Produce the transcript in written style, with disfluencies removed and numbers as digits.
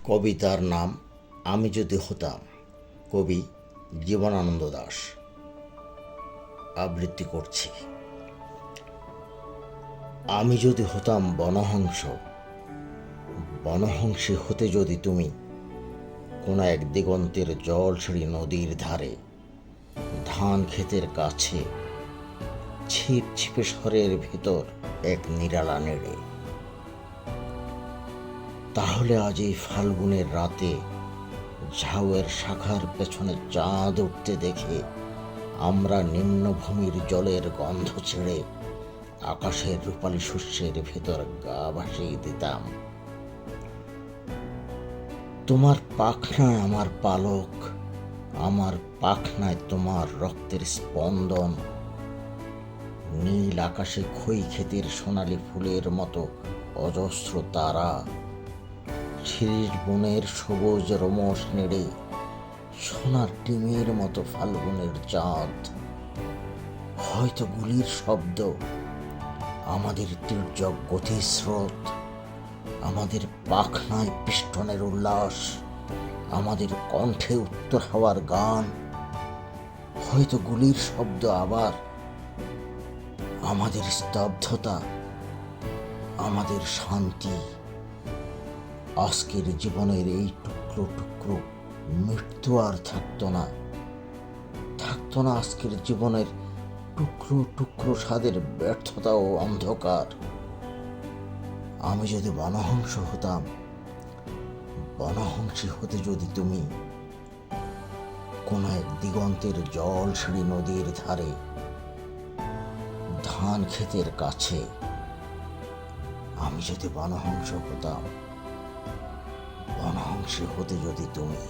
কবিতার নাম আমি যদি হতাম। কবি জীবনানন্দ দাশ। আবৃত্তি করছি। আমি যদি হতাম বনহংস, বনহংসী হতে যদি তুমি কোনো এক দিগন্তের জলছড়ি নদীর ধারে, ধান ক্ষেতের কাছে, ছিপ ছিপে স্বরের ভেতর এক নিরালা নেড়ে, তাহলে আজ এই ফাল্গুনের রাতে ঝাউয়ের শাখার পেছনে চাঁদ উঠতে দেখে আমরা নিম্নভূমির জলের গন্ধ ছেড়ে আকাশের রূপালী শস্যের ভেতর গা ভাসিয়ে দিতাম। তোমার পাখনায় আমার পালক, আমার পাখনায় তোমার রক্তের স্পন্দন, নীল আকাশে খই ক্ষেতের সোনালি ফুলের মতো অজস্র তারা, ছিরির বনের সবুজ রোমস নেড়ে সোনার ডিমের মতো ফাল্গুনের চাঁদ, হয়তো গুলির শব্দ, আমাদের তির্যক গতিস্রোত, আমাদের পাখনায় পিষ্টনের উল্লাস, আমাদের কণ্ঠে উত্তর হাওয়ার গান, হয়তো গুলির শব্দ আবার, আমাদের স্তব্ধতা, আমাদের শান্তি। আজকের জীবনের এই টুকরো টুকরো মৃত্যু আর থাকতো না, থাকতো না আজকের জীবনের টুকরো টুকরো স্বাদের ব্যর্থতা ও অন্ধকার। আমি যদি বনহংস হতাম, বনহংসী হতে যদি তুমি কোনো এক দিগন্তের জলছড়ি নদীর ধারে, ধান ক্ষেতের কাছে, আমি যদি বনহংস হতাম, বনহংসী হতে যদি তুমি